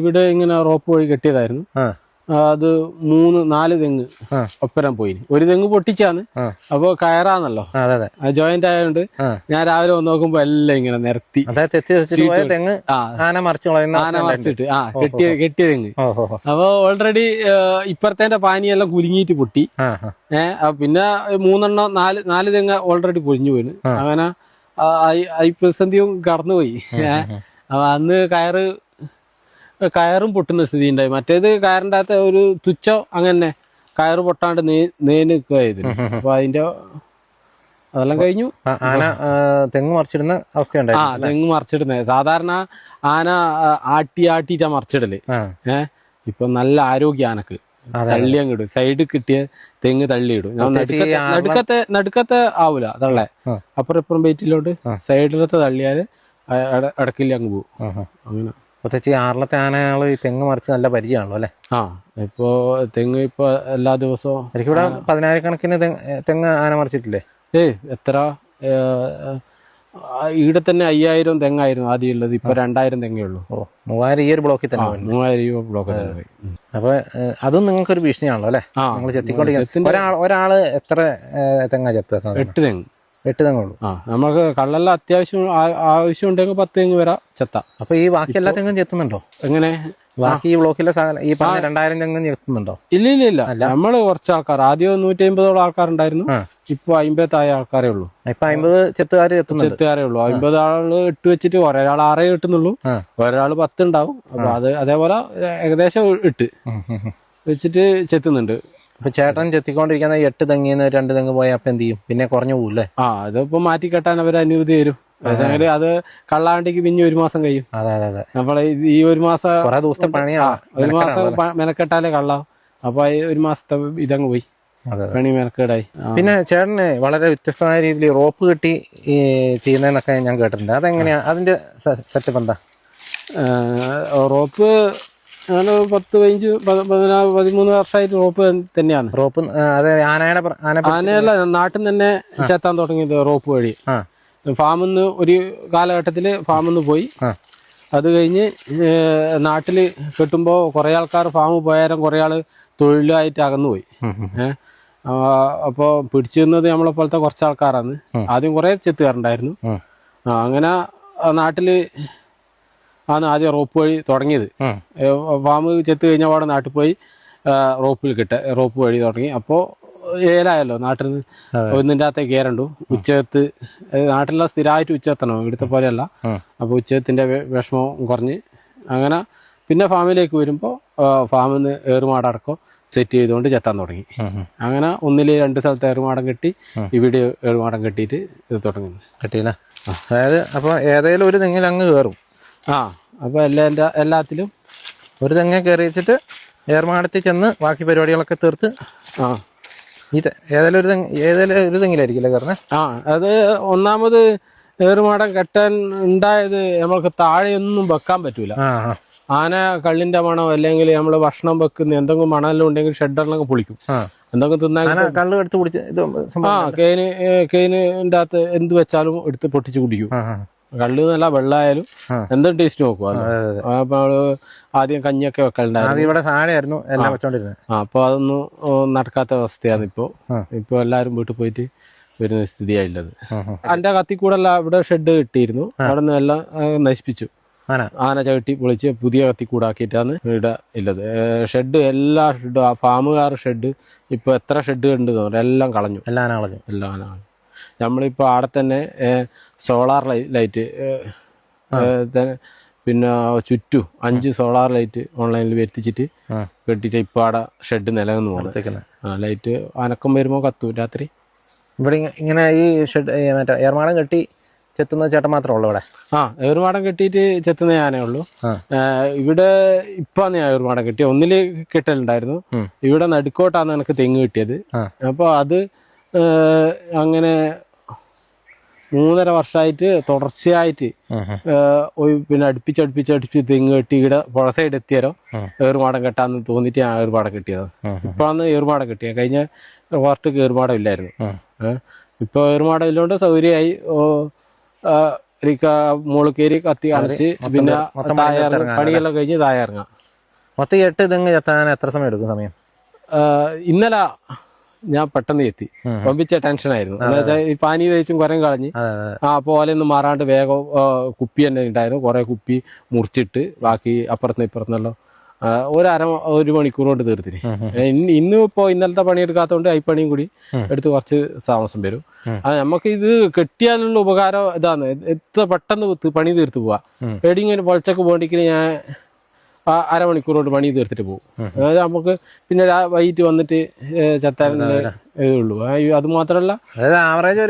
ഇവിടെ ഇങ്ങനെ റോപ്പ് വഴി കെട്ടിയതായിരുന്നു. അത് 3-4 തെങ്ങ് ഒപ്പരം പോയി. ഒരു തെങ്ങ് പൊട്ടിച്ചാന്ന്. അപ്പൊ കയറാന്നല്ലോ, ജോയിന്റ് ആയതുകൊണ്ട് ഞാൻ രാവിലെ വന്ന് നോക്കുമ്പോ എല്ലാം ഇങ്ങനെ നിരത്തി തെങ്ങ് ആന മറിച്ചിട്ട് കെട്ടിയ തെങ്ങ്. അപ്പൊ ഓൾറെഡി ഇപ്പുറത്തെ പാനിയെല്ലാം കുലുങ്ങിയിട്ട് പൊട്ടി. പിന്നെ 4 തെങ്ങ് ഓൾറെഡി പൊളിഞ്ഞു പോയിന്. അങ്ങനെ ഈ പ്രതിസന്ധിയും കടന്നുപോയി. അപ്പൊ അന്ന് കയറും പൊട്ടുന്ന സ്ഥിതി ഉണ്ടായി. മറ്റേത് കയറിൻ്റെ അകത്ത് ഒരു തുച്ഛം അങ്ങനെ കയറ് പൊട്ടാണ്ട് നിൽക്കുകയായിരുന്നു. അപ്പൊ അതെല്ലാം കഴിഞ്ഞു. ആന തെങ്ങ് മറിച്ചിടുന്ന അവസ്ഥയുണ്ടായി. തെങ്ങ് മറിച്ചിടുന്നത് സാധാരണ ആന ആട്ടിയിട്ടാ മറിച്ചിടല്. ഇപ്പൊ നല്ല ആരോഗ്യ ആനക്ക് തള്ളി അങ്ങിടും. സൈഡ് കിട്ടിയ തെങ്ങ് തള്ളിയിടും. നടുക്കത്തെ ആവൂല തള്ളേ, അപ്പുറം ഇപ്പുറം ബെയ്റ്റിലോട്ട് സൈഡിലത്തെ തള്ളിയാല് ഇടക്കില്ല അങ്ങ് പോകും. അങ്ങനെ പ്രത്യേകിച്ച് ആറിലത്തെ ആനകള് ഈ തെങ്ങ് മറിച്ച് നല്ല പരിചയമാണല്ലോ അല്ലെ? ഇപ്പൊ തെങ്ങ് ഇപ്പൊ എല്ലാ ദിവസവും എനിക്ക് ഇവിടെ 10,000-കണക്കിന് തെങ്ങ് ആന മറിച്ചിട്ടില്ലേ? എത്ര ഇവിടെ തന്നെ 5,000 തെങ്ങായിരുന്നു ആദ്യം ഉള്ളത്. ഇപ്പൊ 2,000 തെങ്ങേ ഉള്ളൂ. 3,000 ഈ ഒരു ബ്ലോക്കിൽ തന്നെ. 3,000 ബ്ലോക്കിൽ തന്നെ. അപ്പൊ അതും നിങ്ങൾക്കൊരു ഭീഷണിയാണല്ലോ അല്ലെ? നിങ്ങൾ ചെത്തിക്കൊണ്ടിരിക്കുന്നത്. ഒരാള് എത്ര തെങ്ങാ ചെത്തുക? 8 തെങ്ങ്. 8 തെങ്ങുള്ളൂ. നമുക്ക് കള്ളെല്ലാം അത്യാവശ്യം ആവശ്യം ഉണ്ടെങ്കിൽ 10 തെങ്ങ് വരാം ചെത്താം. അപ്പൊ ഈ ബാക്കി എല്ലാ തെങ്ങും ചെത്തുന്നുണ്ടോ? എങ്ങനെ ബാക്കി ഈ ബ്ലോക്കിലെ ഈ 2,000 തെങ്ങും ചെത്തുന്നുണ്ടോ? ഇല്ല. നമ്മള് കുറച്ച് ആൾക്കാർ, ആദ്യം 150ഓളം ആൾക്കാരുണ്ടായിരുന്നു. ഇപ്പൊ 50 ആൾക്കാരേ ഉള്ളൂ. ഇപ്പൊ 50 ചെത്തുകാരേ ഉള്ളൂ. 50 ആള് ഇട്ട് വെച്ചിട്ട് ഒരാൾ 6 കിട്ടുന്നുള്ളൂ, ഒരാൾ 10 ഉണ്ടാവും. അപ്പൊ അതേപോലെ ഏകദേശം ഇട്ട് വെച്ചിട്ട് ചെത്തുന്നുണ്ട്. ഇപ്പൊ ചേട്ടൻ ചെത്തിക്കൊണ്ടിരിക്കുന്ന 8 തെങ്ങിന്ന് 2 തെങ്ങ് പോയാൽ അപ്പൊ എന്ത് ചെയ്യും? പിന്നെ കുറഞ്ഞു പോകൂല്ലേ? അതിപ്പോ മാറ്റി കെട്ടാൻ അവർ അനുമതി തരും. അത് കള്ളാണ്ടിക്ക് പിന്നെ 1 മാസം കഴിയും. നമ്മളെ ഈ 1 മാസം ദിവസത്തെ പണിയാ. 1 മാസം മെനക്കെട്ടാലേ കള്ളാവും. അപ്പൊ 1 മാസത്തെ ഇതങ്ങ് പോയി, പണി മെനക്കേടായി. പിന്നെ ചേട്ടന് വളരെ വ്യത്യസ്തമായ രീതിയിൽ റോപ്പ് കെട്ടി ചെയ്യുന്നതെന്നൊക്കെ ഞാൻ കേട്ടിട്ടുണ്ട്. അതെങ്ങനെയാ അതിന്റെ സെറ്റപ്പ് എന്താ? റോപ്പ് ഞാൻ 10-13 വർഷമായിട്ട് റോപ്പ് തന്നെയാണ്. റോപ്പ് ആനയല്ല, നാട്ടിൽ തന്നെ ചെത്താൻ തുടങ്ങിയത് റോപ്പ് വഴി. ഫാമിൽ നിന്ന് ഒരു കാലഘട്ടത്തില് ഫാമിൽ നിന്ന് പോയി. അത് കഴിഞ്ഞ് നാട്ടില് കെട്ടുമ്പോൾ കുറെ ആൾക്കാർ ഫാമിൽ പോയാലും കുറെ ആള് തൊഴിലായിട്ട് അകന്നുപോയി. അപ്പോൾ പിടിച്ചു നിന്നത് നമ്മളെ പോലത്തെ കുറച്ച് ആൾക്കാരാണ്. ആദ്യം കുറെ ചെത്തുകാരുണ്ടായിരുന്നു. അങ്ങനെ നാട്ടില് ആദ്യം റോപ്പ് വഴി തുടങ്ങിയത്. ഫാം ചെത്ത് കഴിഞ്ഞ പാടെ നാട്ടിൽ പോയി റോപ്പ് വഴി തുടങ്ങി. അപ്പോൾ ഏലായല്ലോ, നാട്ടിൽ നിന്ന് ഒന്നിൻ്റെ അകത്തേക്ക് കയറണ്ടു. ഉച്ചകത്ത് നാട്ടിലുള്ള സ്ഥിരമായിട്ട് ഉച്ചെത്തണം, ഇവിടുത്തെ പോലെയല്ല. അപ്പോൾ ഉച്ചകത്തിന്റെ വിഷമം കുറഞ്ഞ് അങ്ങനെ പിന്നെ ഫാമിലേക്ക് വരുമ്പോൾ ഫാമിൽ നിന്ന് ഏറുമാടക്കം സെറ്റ് ചെയ്തുകൊണ്ട് ചെത്താൻ തുടങ്ങി. അങ്ങനെ 1-2 സ്ഥലത്ത് ഏറുമാടം കെട്ടി, ഇവിടെ ഏറുമാടം കെട്ടിയിട്ട് ഇത് തുടങ്ങുന്നു. കെട്ടിയില്ല. അതായത് അപ്പൊ ഏതെങ്കിലും ഒരു തെങ്ങിൽ അങ്ങ് കയറും. അപ്പൊ എല്ലാത്തിലും ഒരു തെങ്ങ കയറി വെച്ചിട്ട് ഏർമാടത്തിൽ ചെന്ന് ബാക്കി പരിപാടികളൊക്കെ തീർത്ത് ഏതെങ്കിലും ഒരു തെങ്ങിലായിരിക്കില്ലേ കയറുന്നത്? അത് ഒന്നാമത് ഏറുമാടം കെട്ടാൻ ഉണ്ടായത് നമ്മൾക്ക് താഴെയൊന്നും വെക്കാൻ പറ്റൂല. ആന കള്ളിന്റെ മണം അല്ലെങ്കിൽ നമ്മള് ഭക്ഷണം വെക്കുന്ന എന്തെങ്കിലും മണമെല്ലാം ഉണ്ടെങ്കിൽ ഷെഡറിലൊക്കെ പൊളിക്കും. എന്തെങ്കിലും തിന്നാൻ കള്ള് എടുത്ത് പൊടിച്ച് കേനിന്റെ അകത്ത് എന്ത് വെച്ചാലും എടുത്ത് പൊട്ടിച്ച് കുടിക്കും. കള്ള് നല്ല വെള്ളമായാലും എന്തും ടേസ്റ്റ് നോക്കും. അപ്പൊ ആദ്യം കഞ്ഞിയൊക്കെ വെക്കലുണ്ടായിരുന്നു. അപ്പൊ അതൊന്നും നടക്കാത്ത അവസ്ഥയാണ് ഇപ്പൊ എല്ലാരും വീട്ടിൽ പോയിട്ട് വരുന്ന സ്ഥിതിയായുള്ളത്. എന്റെ കത്തിക്കൂടല്ല ഇവിടെ ഷെഡ് കിട്ടിയിരുന്നു. അവിടെ നിന്ന് എല്ലാം നശിപ്പിച്ചു. ആന ചവിട്ടി പൊളിച്ച് പുതിയ കത്തിക്കൂടാക്കിയിട്ടാണ് ഇവിടെ ഉള്ളത്. ഷെഡ് എല്ലാ ഷെഡും ഫാമുകാർ ഷെഡ് ഇപ്പൊ എത്ര ഷെഡ് ഉണ്ട് എല്ലാം കളഞ്ഞു. എല്ലാം നമ്മളിപ്പോ അവിടെ തന്നെ സോളാർ ലൈറ്റ് പിന്നെ ചുറ്റും 5 സോളാർ ലൈറ്റ് ഓൺലൈനിൽ വരുത്തിച്ചിട്ട് കെട്ടിട്ട് ഇപ്പൊ ആടെ ഷെഡ് നിലനിന്ന് പോകുന്നത്. ലൈറ്റ് അനക്കം വരുമ്പോ കത്തും രാത്രി. ഇവിടെ ഇങ്ങനെ ഈ ഷെഡ് മറ്റേ ഏർമാടം കെട്ടി ചെത്തുന്ന ചേട്ടൻ മാത്രമേ ഉള്ളൂ ഇവിടെ? ഏറുമാടം കെട്ടിയിട്ട് ചെത്തുന്ന ഞാനേ ഉള്ളൂ. ഇവിടെ ഇപ്പാണ് ഞാൻ ഏറുമാടം കെട്ടി. ഒന്നില് കെട്ടലുണ്ടായിരുന്നു. ഇവിടെ നടുക്കോട്ടാണ് എനിക്ക് തെങ്ങ് കിട്ടിയത്. അപ്പൊ അത് അങ്ങനെ 3.5 വർഷമായിട്ട് തുടർച്ചയായിട്ട് പിന്നെ അടുപ്പിച്ച് തെങ്ങ് കെട്ടി ഇവിടെ പുഴ സൈഡ് എത്തിയാലോ ഏറുമാടം കെട്ടാന്ന് തോന്നിട്ട് ഞാൻ ഏറുമാടം കെട്ടിയത്. ഇപ്പാണ് ഏറുമാടം കെട്ടിയത്. കഴിഞ്ഞ വാർത്തക്ക് ഏറുമാടം ഇല്ലായിരുന്നു. ഇപ്പൊ ഏറുമാടം ഇല്ലോണ്ട് സൗകര്യമായി. മുകളിൽ കയറി കത്തി കാണിച്ച് പിന്നെ പണിയെല്ലാം കഴിഞ്ഞ് താഴെ ഇറങ്ങാം. മൊത്തം 8 തെങ്ങ് ചെത്താൻ എത്ര സമയം എടുക്കും? സമയം ഇന്നലെ ഞാൻ പെട്ടെന്ന് എത്തി. പമ്പിച്ച ടെൻഷനായിരുന്നു. എന്താ വെച്ചാൽ ഈ പാനി തേച്ചും കുരം കളഞ്ഞ് പോലെയൊന്നും മാറാണ്ട് വേഗം കുപ്പി തന്നെ ഉണ്ടായിരുന്നു. കുറെ കുപ്പി മുറിച്ചിട്ട് ബാക്കി അപ്പുറത്തുനിന്ന് ഇപ്പുറത്തുനിന്നല്ലോ ഒരു മണിക്കൂർ കൊണ്ട് തീർത്തിന്. ഇന്നും ഇപ്പോ ഇന്നലത്തെ പണിയെടുക്കാത്തതുകൊണ്ട് ഈ പണിയും കൂടി എടുത്ത് കുറച്ച് താമസം വരും. നമുക്ക് ഇത് കെട്ടിയാലുള്ള ഉപകാരം ഇതാണ്, എത്ര പെട്ടെന്ന് പണി തീർത്ത് പോവാ. എടിങ്ങനെ പൊളിച്ചൊക്കെ പോകണ്ടെങ്കിൽ ഞാൻ അരമണിക്കൂർ കൊണ്ട് പണി തീർത്തിട്ട് പോകും. അതായത് നമുക്ക് പിന്നെ വൈകിട്ട് വന്നിട്ട് ചെത്താനേ ഉള്ളൂ. അത് മാത്രല്ല ആവറേജ്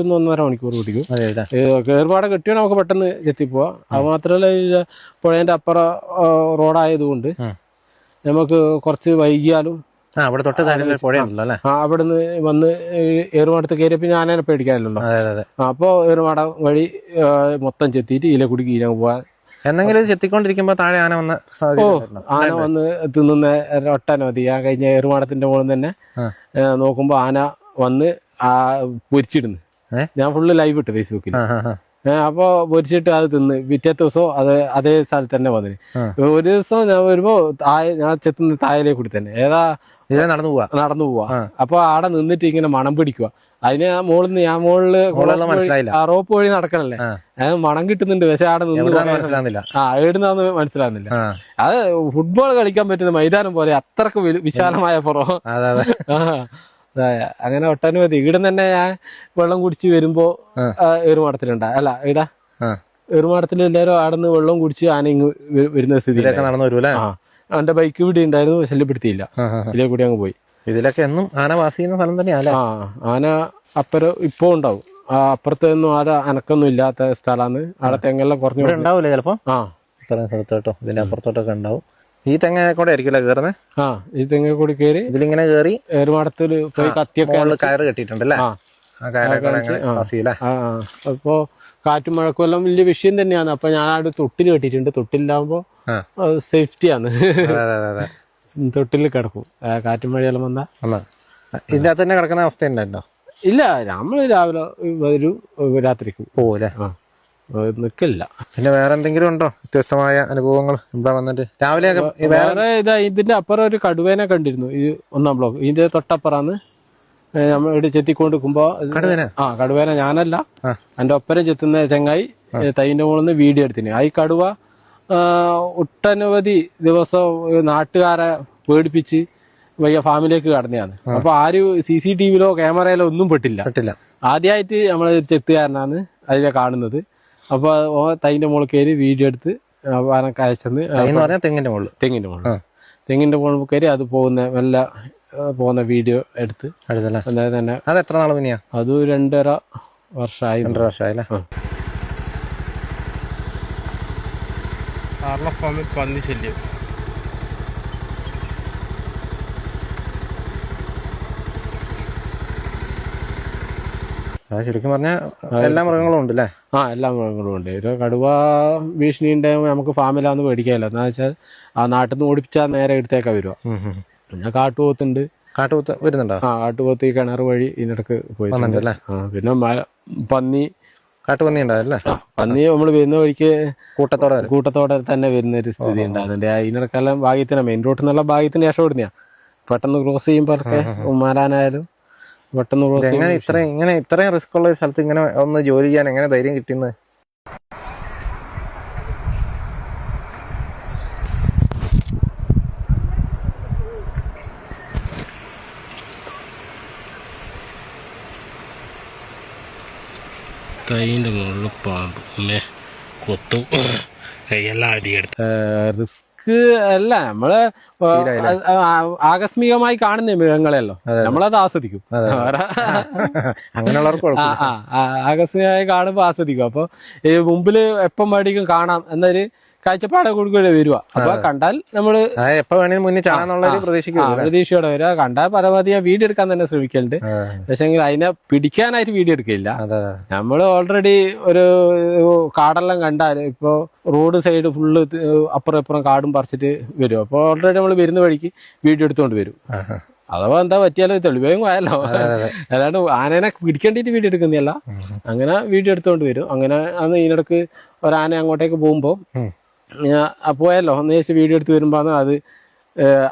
1.5 മണിക്കൂർ പിടിക്കും. കേറുപാടെ കെട്ടിയോ നമുക്ക് പെട്ടെന്ന് ചെത്തിപ്പോവാ. അത് മാത്രല്ല പുഴേന്റെ അപ്പുറം റോഡായതുകൊണ്ട് നമുക്ക് കുറച്ച് വൈകിയാലും അവിടുന്ന് വന്ന് ഏറുമാടത്ത് കയറിയപ്പോ ഞാനതിനെ പേടിക്കാനല്ലോ. അപ്പൊ ഏറുമാട വഴി മൊത്തം ചെത്തിയിട്ട് ഇലക്കുടി കീഴാൻ പോവാ. എന്തെങ്കിലും ചെത്തിക്കൊണ്ടിരിക്കുമ്പോ താഴെ ആന വന്ന് ആന വന്ന് തിന്നുന്ന ഒട്ടനവധി. ഞാൻ കഴിഞ്ഞ ഏറുമാടത്തിന്റെ മുകളിൽ തന്നെ നോക്കുമ്പോ ആന വന്ന് പൊരിച്ചിടുന്നു. ഞാൻ ഫുള്ള് ലൈവ് ഇട്ട് ഫേസ്ബുക്കിൽ. അപ്പൊ പൊരിച്ചിട്ട് അത് തിന്ന് പിറ്റേ ദിവസം അതേ സ്ഥലത്ത് തന്നെ വന്നിന്. ഒരു ദിവസം ഞാൻ വരുമ്പോ ഞാൻ ചെത്തുന്ന താഴെ കൂടി തന്നെ നടന്നു പോവാ. അപ്പൊ ആടെ നിന്നിട്ട് ഇങ്ങനെ മണം പിടിക്കുക. അതിന് ഞാൻ മുകളില് റോപ്പ് വഴി നടക്കണല്ലേ, മണം കിട്ടുന്നുണ്ട്. പക്ഷെ ആടെ നിന്ന് എവിടുന്നാന്ന് മനസ്സിലാകുന്നില്ല. അത് ഫുട്ബോൾ കളിക്കാൻ പറ്റുന്ന മൈതാനം പോലെ അത്രക്ക് വിശാലമായ പുറം. അങ്ങനെ ഒട്ടനവധി. ഇവിടെ തന്നെ ഞാൻ വെള്ളം കുടിച്ച് വരുമ്പോ ഏറുമാടത്തിലുണ്ടാ ഇവിടെ ഏറുമാടത്തിൽ എല്ലാവരും ആടുന്ന് വെള്ളം കുടിച്ച് ആന ഇങ്ങ് വരുന്ന സ്ഥിതി നടന്നു വരൂല. എന്റെ ബൈക്ക് ഇവിടെ ഉണ്ടായിരുന്നു, ശല്യപ്പെടുത്തിയില്ല. ഇതിലെ കൂടി അങ്ങ് പോയി. ഇതിലൊക്കെ എന്നും ആന വാസ ചെയ്യുന്ന സ്ഥലം തന്നെയാണ്. ആന അപ്പുറം ഇപ്പൊ ഉണ്ടാവും. അപ്പുറത്തൊന്നും ആടെ അനക്കൊന്നും ഇല്ലാത്ത സ്ഥലമാണ്. ആടെ തെങ്ങെല്ലാം കുറഞ്ഞു ഉണ്ടാവൂലേ ചിലപ്പോ? ഇത്രയും സ്ഥലത്തോട്ടോ ഇതിന്റെ അപ്പുറത്തോട്ടൊക്കെ ഉണ്ടാവും. ഈ തെങ്ങ കൂടെ ആയിരിക്കില്ല കയറുന്നത്? ഈ തെങ്ങ കൂടി കയറി ഇതിലിങ്ങനെ കയറി ഏറുമാടത്തിൽ പോയി കത്തിയൊക്കെ കയറ് കെട്ടിയിട്ടുണ്ടല്ലേ? അപ്പോ കാറ്റും മഴക്കും എല്ലാം വലിയ വിഷയം തന്നെയാണ്. അപ്പൊ ഞാൻ അവിടെ തൊട്ടിൽ കെട്ടിയിട്ടുണ്ട്. തൊട്ടിലാവുമ്പോ സേഫ്റ്റിയാണ്. തൊട്ടിൽ കിടക്കും. കാറ്റും മഴയെല്ലാം വന്നാ ഇതിന്റെ അകത്ത് തന്നെ കിടക്കുന്ന അവസ്ഥ ഉണ്ടോ? ഇല്ല, നമ്മള് രാവിലെ വരും, രാത്രിക്ക് പോകൂലേ, നിക്കില്ല. പിന്നെ വേറെ എന്തെങ്കിലും ഉണ്ടോ വ്യത്യസ്തമായ അനുഭവങ്ങൾ ഇവിടെ വന്നിട്ട്? രാവിലെ വേറെ ഇതിന്റെ അപ്പുറം ഒരു കടുവേനെ കണ്ടിരുന്നു. ഈ 1-ാം ബ്ലോക്ക് ഇതിന്റെ തൊട്ടപ്പുറാന്ന് നമ്മൾ ഇവിടെ ചെത്തിക്കൊണ്ടിരിക്കുമ്പോ കടുവേന ഞാനല്ല, എന്റെ ഒപ്പരം ചെത്തുന്ന ചെങ്ങായി തൈന്റെ മുകളിൽ നിന്ന് വീഡിയോ എടുത്തിന്. ഈ കടുവ ഒട്ടനവധി ദിവസം നാട്ടുകാരെ പേടിപ്പിച്ച് വയ്യ ഫാമിലേക്ക് കടന്നെയാണ്. അപ്പൊ ആരും CCTVയിലോ ക്യാമറയിലോ ഒന്നും പെട്ടില്ല. ആദ്യമായിട്ട് നമ്മള് ചെത്തുകാരനാണ് അതിനെ കാണുന്നത്. അപ്പൊ തൈന്റെ മുകളിൽ കയറി വീഡിയോ എടുത്ത് ആനക്ക് അയച്ചെന്ന്. തെങ്ങിന്റെ മുകളിൽ കയറി അത് പോകുന്ന വീഡിയോ എടുത്ത് അതായത് തന്നെ. അത് എത്ര നാൾ പിന്നെയാ? അത് 2.5 വർഷമായി. 2 വർഷമായില്ലേ? പന്നി ശല്യം ശരിക്കും പറഞ്ഞാൽ എല്ലാ മൃഗങ്ങളും ഉണ്ട് അല്ലേ? എല്ലാ മൃഗങ്ങളും ഉണ്ട്. ഒരു കടുവ ഭീഷണി ഉണ്ടാകുമ്പോൾ നമുക്ക് ഫാമിലാന്ന് പേടിക്കാനില്ല. എന്താ വെച്ചാൽ ആ നാട്ടിൽ നിന്ന് ഓടിപ്പിച്ചാൽ നേരെ എടുത്തേക്കാ വരുക. പിന്നെ കാട്ടുപോത്തുണ്ട്. കാട്ടുപോത്ത് വരുന്നുണ്ടോ? കാട്ടുപോത്ത് ഈ കിണർ വഴി ഇതിനിടക്ക് പോയിട്ടുണ്ടല്ലേ. പിന്നെ പന്നി, കാട്ടുപന്നി ഉണ്ടാവില്ലേ? പന്നി നമ്മൾ വരുന്ന വഴിക്ക് കൂട്ടത്തോടെ തന്നെ വരുന്ന ഒരു സ്ഥിതി ഉണ്ടാകുന്നുണ്ട്. ഇതിനിടക്കെല്ലാം ഭാഗ്യത്തിന് മെയിൻ റോഡിൽ നിന്നുള്ള ഭാഗ്യത്തിന് ശേഷം ഓടുന്നയാ. പെട്ടെന്ന് ക്രോസ് ചെയ്യുമ്പോഴൊക്കെ മാറാനായാലും പെട്ടെന്ന് ക്രോസ് ചെയ്യുമ്പോൾ ഇത്രയും റിസ്ക് ഉള്ള ഒരു സ്ഥലത്ത് ഇങ്ങനെ ഒന്ന് ജോലി ചെയ്യാൻ എങ്ങനെ ധൈര്യം കിട്ടുന്നത്? തൈൻ്റെ മുകളിൽ പാമ്പ് കൊത്തു കൈയെല്ലാം അടിയെടുത്ത്. റിസ്ക് അല്ല, നമ്മള് ആകസ്മികമായി കാണുന്ന മൃഗങ്ങളെയല്ലോ, നമ്മളത് ആസ്വദിക്കും. അങ്ങനെയുള്ളവർക്ക് ആകസ്മികമായി കാണുമ്പോ ആസ്വദിക്കും. അപ്പൊ ഈ മുമ്പില് എപ്പം മേടിക്കും കാണാം എന്നൊരു കാഴ്ചപ്പാടെ കൊടുക്കുകയാണ് വരുക. അപ്പൊ കണ്ടാൽ നമ്മള് എപ്പോ വേണേലും മുന്നിൽ ചാടാന്നുള്ളൊരു പ്രതീക്ഷയോടെ വരിക. കണ്ടാൽ പരമാവധി വീഡിയോ എടുക്കാൻ തന്നെ ശ്രമിക്കലുണ്ട്. പക്ഷെ അതിനെ പിടിക്കാനായിട്ട് വീഡിയോ എടുക്കില്ല. നമ്മള് ഓൾറെഡി ഒരു കാടെല്ലാം കണ്ടാൽ ഇപ്പൊ റോഡ് സൈഡ് ഫുള്ള് അപ്പുറം ഇപ്പുറം കാടും പറിച്ചിട്ട് വരും. അപ്പൊ ഓൾറെഡി നമ്മൾ വരുന്ന വഴിക്ക് വീഡിയോ എടുത്തുകൊണ്ട് വരും. അഥവാ എന്താ പറ്റിയാലോ തെളിവേം ആയല്ലോ. അല്ലാണ്ട് ആനേനെ പിടിക്കേണ്ടിട്ട് വീഡിയോ എടുക്കുന്നതല്ല, അങ്ങനെ വീഡിയോ എടുത്തോണ്ട് വരും. അങ്ങനെ അന്ന് ഇതിനിടക്ക് ഒരാന അങ്ങോട്ടേക്ക് പോകുമ്പോ പോയല്ലോ ഒന്ന് ജസ്റ്റ് വീഡിയോ എടുത്ത് വരുമ്പോ അത്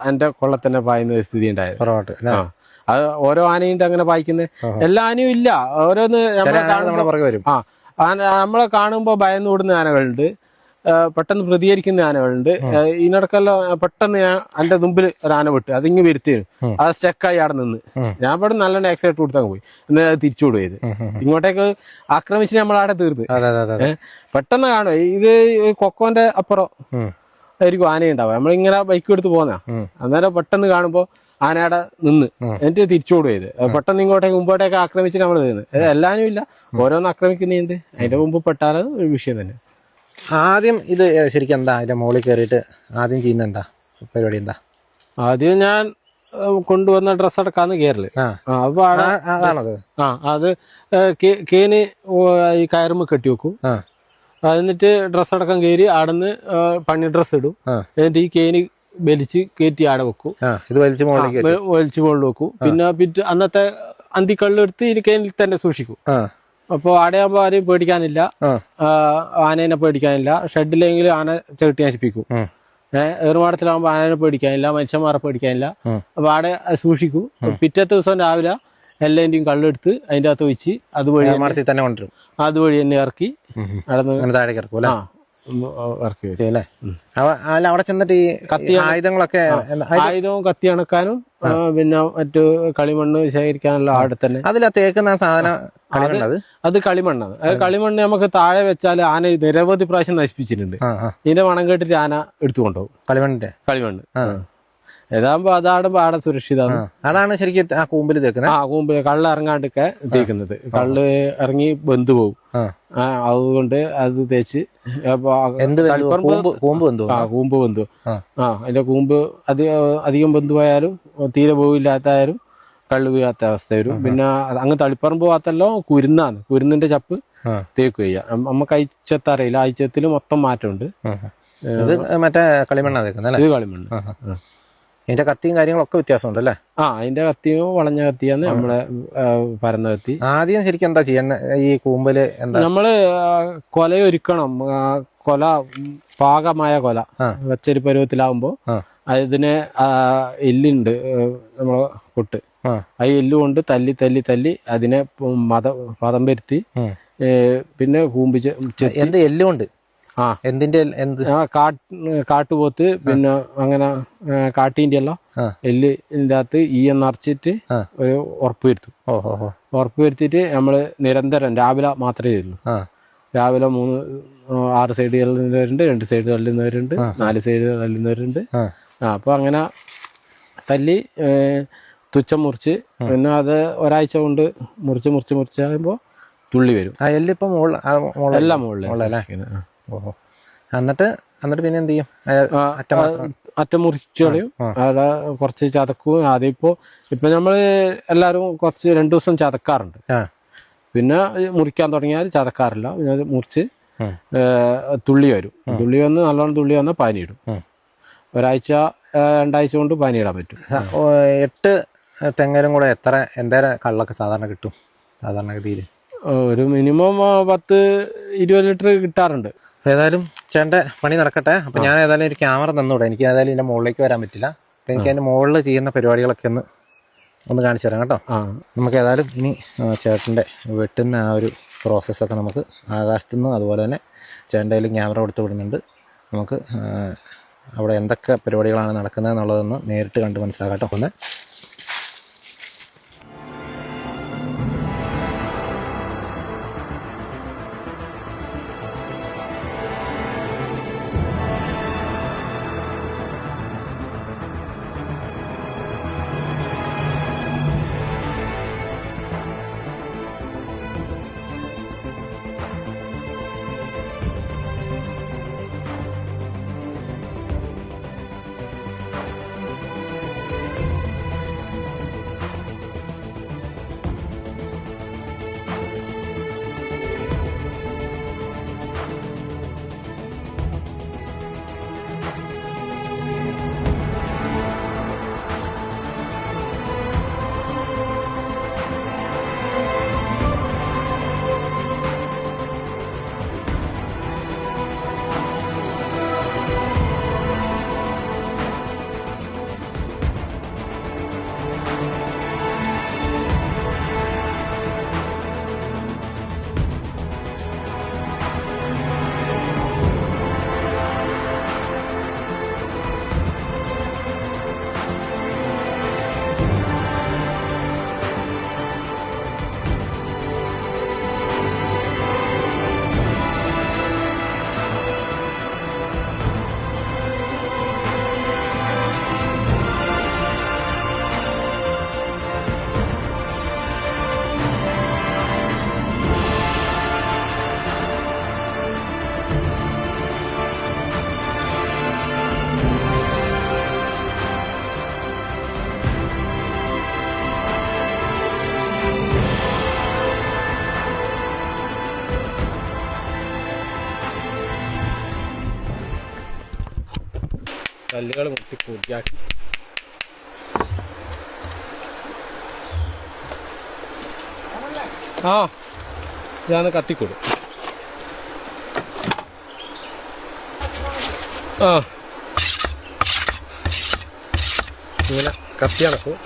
എന്റെ കൊള്ളത്തന്നെ പായുന്ന സ്ഥിതി ഉണ്ടായത്. അത് ഓരോ ആനയുണ്ട് അങ്ങനെ പായിക്കുന്നത്, എല്ലാ ആനയും ഇല്ല. ഓരോന്ന് നമ്മളെ കാണുമ്പോ ഭയന്ന് ഓടുന്ന ആനകളുണ്ട്, പെട്ടെന്ന് പ്രതികരിക്കുന്ന ആനകളുണ്ട്. ഇതിനിടക്കെല്ലാം പെട്ടെന്ന് ഞാൻ എന്റെ മുമ്പിൽ ഒരു ആന വിട്ട് അതിങ്ങ് വരുത്തിയിരുന്നു. അത് സ്റ്റക്കായി അവിടെ നിന്ന് ഞാൻ ഇവിടെ നല്ലോണം ആക്സിഡന്റ് കൊടുത്തങ്ങ് പോയി. എന്ന് തിരിച്ചു വിടുകയത് ഇങ്ങോട്ടേക്ക് ആക്രമിച്ച് നമ്മൾ അവിടെ തീർത്ത്. പെട്ടെന്ന് കാണും ഇത് കൊക്കോന്റെ അപ്പുറം ആയിരിക്കും ആനയുണ്ടാവുക. നമ്മളിങ്ങനെ ബൈക്ക് എടുത്ത് പോന്നാ, അന്നേരം പെട്ടെന്ന് കാണുമ്പോ ആനയുടെ നിന്ന് എന്നിട്ട് തിരിച്ചോടുക ചെയ്ത് പെട്ടെന്ന് ഇങ്ങോട്ടേക്ക് മുമ്പോട്ടേക്ക് ആക്രമിച്ചിട്ട് നമ്മൾ തീർന്ന്. എല്ലാവരും ഇല്ല, ഓരോന്ന് ആക്രമിക്കുന്നുണ്ട്. അതിന്റെ മുമ്പ് പെട്ടാലും ഒരു വിഷയം തന്നെ. ആദ്യം ഇത് ശരിക്കും എന്താ അതിന്റെ മുകളിൽ കയറിയിട്ട് ആദ്യം ചെയ്യുന്ന എന്താ പരിപാടി? എന്താ ആദ്യം ഞാൻ കൊണ്ടുവന്ന ഡ്രസ്സ് അടക്കാന്ന് കയറല്. അപ്പൊ അതാണത്. അത് കേന് ഈ കയറുമ്പോ കെട്ടി വെക്കും. എന്നിട്ട് ഡ്രസ്സ് അടക്കം കയറി ആടന്ന് പണി ഡ്രസ്സ് ഇടും. എന്നിട്ട് ഈ കേന് വലിച്ച് കയറ്റി ആടെ വെക്കും. ഇത് വലിച്ചു മുകളിൽ വെക്കും. പിന്നെ അന്നത്തെ അന്തിക്കള്ളെടുത്ത് ഈ കേനിൽ തന്നെ സൂക്ഷിക്കും. അപ്പൊ ആടയാകുമ്പോ ആരെയും പേടിക്കാനില്ല, ആനേനെ പേടിക്കാനില്ല. ഷെഡിലെങ്കിലും ആന ചവിട്ടി നശിപ്പിക്കും. ഏറുമാടത്തിലാകുമ്പോ ആനേനെ പേടിക്കാനില്ല, മനുഷ്യന്മാരെ പേടിക്കാനില്ല. അപ്പൊ ആടെ സൂക്ഷിക്കും. പിറ്റത്തെ ദിവസം രാവിലെ എല്ലാന്റെയും കള്ളെടുത്ത് അതിന്റെ അകത്ത് വെച്ച് അതുവഴി തന്നെ കൊണ്ടുവരും. അതുവഴി തന്നെ ഇറക്കി താഴേക്ക് ഇറക്കും ഇറക്കി അല്ലേ? അല്ല അവിടെ ചെന്നിട്ട് ഈ കത്തി ആയുധങ്ങളൊക്കെ ആയുധവും കത്തി അണക്കാനും പിന്നെ മറ്റു കളിമണ്ണ് ശേഖരിക്കാനുള്ള ആടെ തന്നെ. അതിലാ തേക്കുന്ന സാധനം അത് കളിമണ്ണാണ്. കളിമണ്ണ് നമുക്ക് താഴെ വെച്ചാൽ ആന നിരവധി പ്രാവശ്യം നശിപ്പിച്ചിട്ടുണ്ട്. ഇതിന്റെ മണം കേട്ടിട്ട് ആന എടുത്തുകൊണ്ടുപോകും. കളിമണ്ണ് ഏതാകുമ്പോ അതാടുമ്പോ ആടെ സുരക്ഷിതമാണ്. അതാണ് ശരിക്കും ആ കൂമ്പിൽ തേക്കുന്നത്. കൂമ്പിൽ കള്ള് ഇറങ്ങാണ്ടൊക്കെ തേക്കുന്നത്. കള്ള് ഇറങ്ങി ബന്ധു പോകും. അതുകൊണ്ട് അത് തേച്ച് കൂമ്പ് ബന്ധു. അതിന്റെ കൂമ്പ് അധികം ബന്ധുവായാലും തീരെ പോവില്ലാത്തായാലും കള്ള് വീഴാത്ത അവസ്ഥ വരും. പിന്നെ അങ്ങ് തളിപ്പറമ്പ് ഭാഗത്തല്ലോ കുരുന്നിന്റെ ചപ്പ് തേക്കുക ചെയ്യാം. നമുക്ക് അയച്ചെത്തറിയില്ല, അയച്ചത്തിൽ മൊത്തം മാറ്റമുണ്ട്. മറ്റേ കളിമണ്ണാ തേക്കുന്നത്. ഇത് കളിമണ്ണ്. അതിന്റെ കത്തിയും കാര്യങ്ങളൊക്കെ വ്യത്യാസമുണ്ട് അല്ലേ? അതിന്റെ കത്തിയും വളഞ്ഞ കത്തിയാണ് നമ്മളെ പരന്ന കത്തി. ആദ്യം ശരിക്കും എന്താ ചെയ്യണ്ട? ഈ കൂമ്പല് നമ്മള് കൊലയൊരുക്കണം. കൊല പാകമായ കൊല വെച്ചൊരു പരുവത്തിലാവുമ്പോ അതിന് എല്ലുണ്ട് നമ്മളെ കൊട്ട്, ആ എല്ല് കൊണ്ട് തല്ലി തല്ലി തല്ലി അതിനെ പദം വരുത്തി പിന്നെ കൂമ്പിച്ച് എന്ത് എല്ലുകൊണ്ട് എന്തിന്റെ കാട്ടുപോത്ത് പിന്നെ അങ്ങനെ കാട്ടീന്റെ എല്ലാം എല്ലിന്റെ അകത്ത് നിറച്ചിട്ട് ഒരു ഉറപ്പ് വരുത്തും. ഉറപ്പ് വരുത്തിയിട്ട് നമ്മള് നിരന്തരം രാവിലെ മാത്രമേ ചെയ്യുള്ളൂ. രാവിലെ 6 സൈഡ് തള്ളുന്നവരുണ്ട്, 2 സൈഡ് തള്ളുന്നവരുണ്ട്, 4 സൈഡ് തള്ളുന്നവരുണ്ട്. അപ്പൊ അങ്ങനെ തല്ലി തുച്ഛം മുറിച്ച് പിന്നെ അത് ഒരാഴ്ച കൊണ്ട് മുറിച്ചാകുമ്പോ തുള്ളി വരും. എല്ലിപ്പോ എല്ലാം മുകളിൽ. എന്നിട്ട് പിന്നെ എന്ത് ചെയ്യും? അറ്റം മുറിച്ചു കളയും. അവിടെ കുറച്ച് ചതക്കും. അതിപ്പോ നമ്മള് എല്ലാരും കുറച്ച് 2 ദിവസം ചതക്കാറുണ്ട്. പിന്നെ മുറിക്കാൻ തുടങ്ങിയാൽ ചതക്കാറില്ല. പിന്നെ അത് മുറിച്ച് തുള്ളി വരും. തുള്ളി വന്ന് നല്ലോണം തുള്ളി വന്നാൽ പാനിയിടും. ഒരാഴ്ച 2 ആഴ്ച കൊണ്ട് പാനിയിടാൻ പറ്റും. 8 തെങ്ങലും കൂടെ എന്തേരം കള്ളൊക്കെ സാധാരണ കിട്ടും? സാധാരണഗതിയിൽ ഒരു മിനിമം 10-20 ലിറ്റർ കിട്ടാറുണ്ട്. ഏതായാലും ചേട്ടൻ്റെ പണി നടക്കട്ടെ. അപ്പം ഞാൻ ഏതായാലും ഒരു ക്യാമറ തന്നൂടെ. എനിക്ക് ഏതായാലും ഇതിൻ്റെ മുകളിലേക്ക് വരാൻ പറ്റില്ല. അപ്പം എനിക്ക് അതിൻ്റെ മുകളിൽ ചെയ്യുന്ന പരിപാടികളൊക്കെ ഒന്ന് കാണിച്ചു തരാം കേട്ടോ. നമുക്ക് ഏതായാലും ഇനി ചേട്ടൻ്റെ വെട്ടുന്ന ആ ഒരു പ്രോസസ്സൊക്കെ നമുക്ക് ആകാശത്തു നിന്നും അതുപോലെ തന്നെ ചേട്ടൻ്റെ കയ്യിൽ ക്യാമറ കൊടുത്ത് വിടുന്നുണ്ട്. നമുക്ക് അവിടെ എന്തൊക്കെ പരിപാടികളാണ് നടക്കുന്നത് എന്നുള്ളതൊന്ന് നേരിട്ട് കണ്ട് മനസ്സിലാക്കാം കേട്ടോ. ഒന്ന് കല്ലുകൾ മുട്ടി പൂർത്തിയാക്കി. ആ ഞാൻ കത്തിക്കൊടു. ആ ഇങ്ങനെ കത്തി അണക്കും.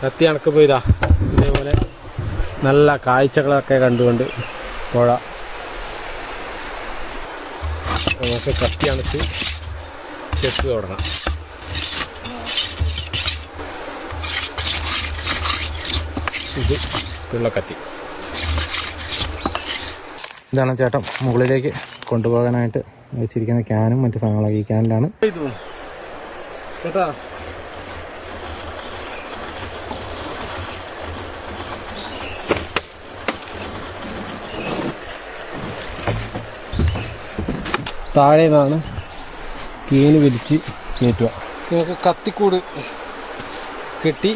കത്തി അണക്കുമ്പോൾ ഇതാ ഇതേപോലെ നല്ല കാഴ്ചകളൊക്കെ കണ്ടുകൊണ്ട് പുഴ നമുക്ക് കത്തി അണച്ച് ചെക്ക് തുടങ്ങാം. ഇത് പിള്ളക്കത്തി. ഇതാണ് ചേട്ടൻ മുകളിലേക്ക് കൊണ്ടുപോകാനായിട്ട് വെച്ചിരിക്കുന്ന ക്യാനും മറ്റു സാധനങ്ങളൊക്കെ ഈ ക്യാനിലാണ്. ചേട്ടാ താഴെ നിന്നാണ് കീന് വലിച്ച് കയറ്റുക. നമുക്ക് കത്തിക്കൂട് കെട്ടി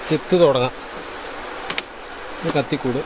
ചെത്ത് തുടങ്ങാം. കത്തിക്കൂട്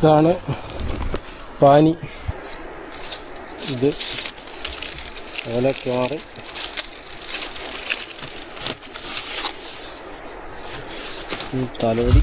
ഇതാണ് പാനി. ഇത് ഓലക്കാറ്. തലോടി.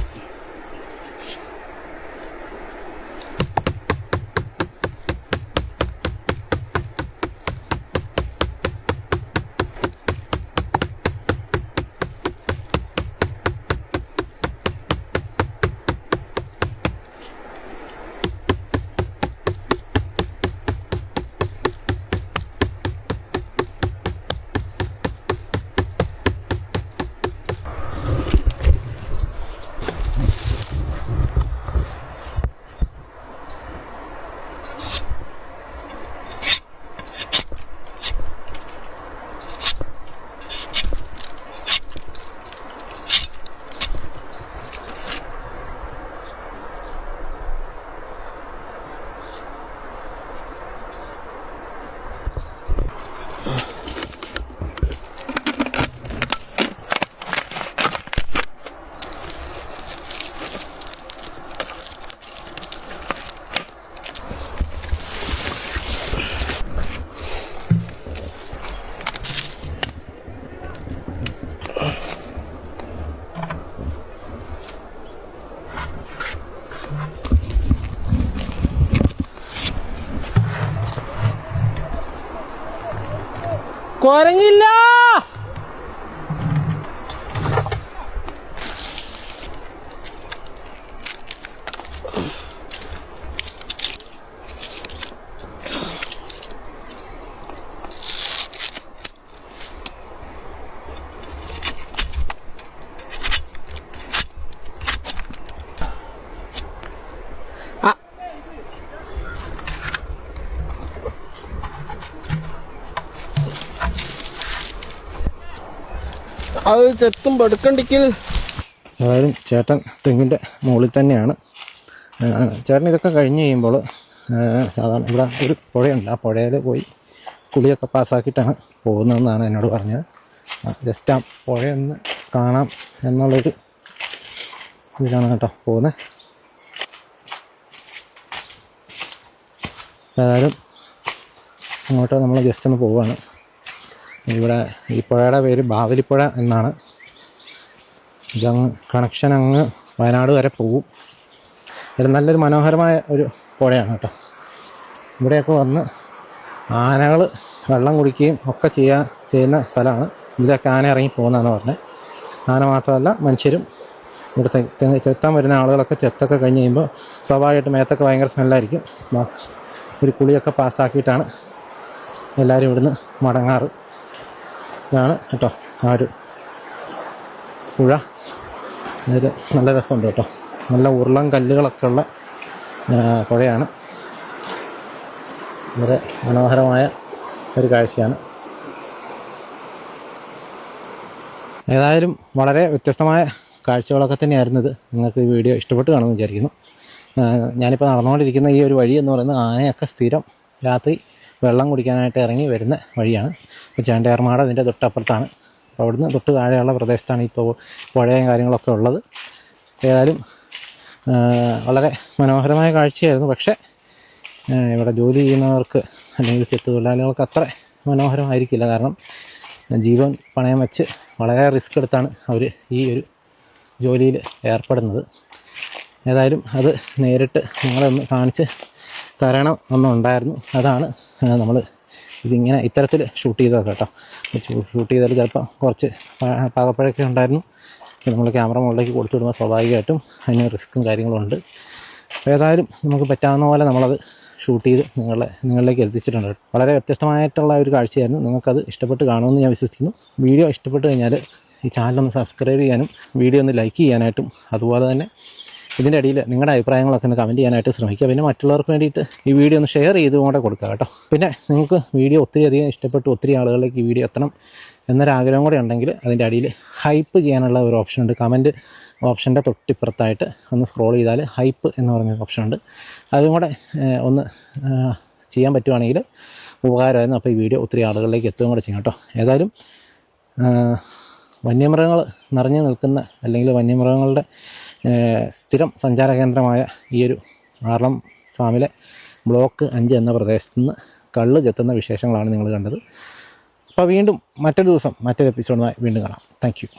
കുരങ്ങില്ല. അത് ചെത്തുമ്പോൾ എടുക്കണ്ടിക്കൽ. ഏതായാലും ചേട്ടൻ തെങ്ങിൻ്റെ മുകളിൽ തന്നെയാണ്. ചേട്ടൻ ഇതൊക്കെ കഴിഞ്ഞ് കഴിയുമ്പോൾ സാധാരണ ഇവിടെ ഒരു പുഴയുണ്ട്, ആ പുഴയിൽ പോയി കുളിയൊക്കെ പാസ്സാക്കിയിട്ടാണ് പോകുന്നതെന്നാണ് എന്നോട് പറഞ്ഞത്. ജസ്റ്റ് ആ പുഴയൊന്ന് കാണാം എന്നുള്ളൊരു ഇതിലാണ് കേട്ടോ പോകുന്നത്. ഏതായാലും അങ്ങോട്ട് നമ്മൾ ജസ്റ്റ് ഒന്ന് പോവുകയാണ്. ഇവിടെ ഈ പുഴയുടെ പേര് ബാവലിപ്പുഴ എന്നാണ്. ഇതങ്ങ് കണക്ഷൻ അങ്ങ് വയനാട് വരെ പോകും. ഇത് നല്ലൊരു മനോഹരമായ ഒരു പുഴയാണ് കേട്ടോ. ഇവിടെയൊക്കെ വന്ന് ആനകൾ വെള്ളം കുടിക്കുകയും ഒക്കെ ചെയ്യുന്ന സ്ഥലമാണ്. ഇതിലൊക്കെ ആന ഇറങ്ങി പോകുന്നതെന്ന് പറഞ്ഞത്. ആന മാത്രമല്ല മനുഷ്യരും ഇവിടുത്തെ ചെത്താൻ വരുന്ന ആളുകളൊക്കെ ചെത്തൊക്കെ കഴിഞ്ഞ് കഴിയുമ്പോൾ സ്വാഭാവികമായിട്ട് മേത്തൊക്കെ ഭയങ്കര സ്മെല്ലായിരിക്കും. ഒരു കുളിയൊക്കെ പാസ്സാക്കിയിട്ടാണ് എല്ലാവരും ഇവിടുന്ന് മടങ്ങാറ്. ഇതാണ് കേട്ടോ ആ ഒരു പുഴ. ഇതിൽ നല്ല രസമുണ്ട് കേട്ടോ. നല്ല ഉരുളൻ കല്ലുകളൊക്കെ ഉള്ള പുഴയാണ്. വളരെ മനോഹരമായ ഒരു കാഴ്ചയാണ്. ഏതായാലും വളരെ വ്യത്യസ്തമായ കാഴ്ചകളൊക്കെ തന്നെയായിരുന്നു ഇത്. നിങ്ങൾക്ക് ഈ വീഡിയോ ഇഷ്ടപ്പെട്ട് കാണുമെന്ന് വിചാരിക്കുന്നു. ഞാനിപ്പോൾ നടന്നുകൊണ്ടിരിക്കുന്ന ഈ ഒരു വഴി എന്ന് പറയുന്നത് ആനയൊക്കെ സ്ഥിരം രാത്രി വെള്ളം കുടിക്കാനായിട്ട് ഇറങ്ങി വരുന്ന വഴിയാണ്. ഇപ്പോൾ ചേണ്ടയാർമാട് അതിൻ്റെ തൊട്ടപ്പുറത്താണ്. അപ്പോൾ അവിടുന്ന് തൊട്ട് താഴെയുള്ള പ്രദേശത്താണ് ഇപ്പോൾ പുഴയും കാര്യങ്ങളൊക്കെ ഉള്ളത്. ഏതായാലും വളരെ മനോഹരമായ കാഴ്ചയായിരുന്നു. പക്ഷേ ഇവിടെ ജോലി ചെയ്യുന്നവർക്ക് അല്ലെങ്കിൽ ചെത്തു തൊഴിലാളികൾക്ക് അത്ര മനോഹരമായിരിക്കില്ല. കാരണം ജീവൻ പണയം വെച്ച് വളരെ റിസ്ക് എടുത്താണ് അവർ ഈ ഒരു ജോലിയിൽ ഏർപ്പെടുന്നത്. ഏതായാലും അത് നേരിട്ട് നിങ്ങളൊന്ന് കാണിച്ച് തരണം എന്നുണ്ടായിരുന്നു. അതാണ് നമ്മൾ ഇതിങ്ങനെ ഇത്തരത്തിൽ ഷൂട്ട് ചെയ്തത് കേട്ടോ. ഷൂട്ട് ചെയ്താൽ ചിലപ്പോൾ കുറച്ച് പാകപ്പഴയൊക്കെ ഉണ്ടായിരുന്നു. നമ്മൾ ക്യാമറ മുകളിലേക്ക് കൊടുത്തു വിടുമ്പോൾ സ്വാഭാവികമായിട്ടും അതിന് റിസ്ക്കും കാര്യങ്ങളും ഉണ്ട്. ഏതായാലും നമുക്ക് പറ്റാവുന്ന പോലെ നമ്മളത് ഷൂട്ട് ചെയ്ത് നിങ്ങളിലേക്ക് എത്തിച്ചിട്ടുണ്ട്. വളരെ വ്യത്യസ്തമായിട്ടുള്ള ഒരു കാഴ്ചയായിരുന്നു. നിങ്ങൾക്കത് ഇഷ്ടപ്പെട്ട് കാണുമെന്ന് ഞാൻ വിശ്വസിക്കുന്നു. വീഡിയോ ഇഷ്ടപ്പെട്ട് കഴിഞ്ഞാൽ ഈ ചാനലൊന്ന് സബ്സ്ക്രൈബ് ചെയ്യാനും വീഡിയോ ഒന്ന് ലൈക്ക് ചെയ്യാനായിട്ടും അതുപോലെ തന്നെ ഇതിൻ്റെ അടിയിൽ നിങ്ങളുടെ അഭിപ്രായങ്ങളൊക്കെ ഒന്ന് കമൻറ്റ് ചെയ്യാനായിട്ട് ശ്രമിക്കുക. പിന്നെ മറ്റുള്ളവർക്ക് വേണ്ടിയിട്ട് ഈ വീഡിയോ ഒന്ന് ഷെയർ ചെയ്ത് കൂടെ കൊടുക്കുക കേട്ടോ. പിന്നെ നിങ്ങൾക്ക് വീഡിയോ ഒത്തിരി അധികം ഇഷ്ടപ്പെട്ടു ഒത്തിരി ആളുകളിലേക്ക് ഈ വീഡിയോ എത്തണം എന്നൊരാഗ്രഹം കൂടെ ഉണ്ടെങ്കിൽ അതിൻ്റെ അടിയിൽ ഹൈപ്പ് ചെയ്യാനുള്ള ഒരു ഓപ്ഷൻ ഉണ്ട്. കമൻറ്റ് ഓപ്ഷൻ്റെ തൊട്ടിപ്പുറത്തായിട്ട് ഒന്ന് സ്ക്രോൾ ചെയ്താൽ ഹൈപ്പ് എന്ന് പറഞ്ഞ ഓപ്ഷൻ ഉണ്ട്. അതും കൂടെ ഒന്ന് ചെയ്യാൻ പറ്റുവാണെങ്കിൽ ഉപകാരമായിരുന്നു. അപ്പോൾ ഈ വീഡിയോ ഒത്തിരി ആളുകളിലേക്ക് എത്തുകയും കൂടെ ചെയ്യും കേട്ടോ. ഏതായാലും വന്യമൃഗങ്ങൾ നിറഞ്ഞു നിൽക്കുന്ന അല്ലെങ്കിൽ വന്യമൃഗങ്ങളുടെ സ്ഥിരം സഞ്ചാര കേന്ദ്രമായ ഈ ഒരു ആർളം ഫാമിലെ ബ്ലോക്ക് 5 എന്ന പ്രദേശത്ത് നിന്ന് കള്ള് ചെത്തുന്ന വിശേഷങ്ങളാണ് നിങ്ങൾ കണ്ടത്. അപ്പോൾ വീണ്ടും മറ്റൊരു ദിവസം മറ്റൊരു എപ്പിസോഡുമായി വീണ്ടും കാണാം. Thank you.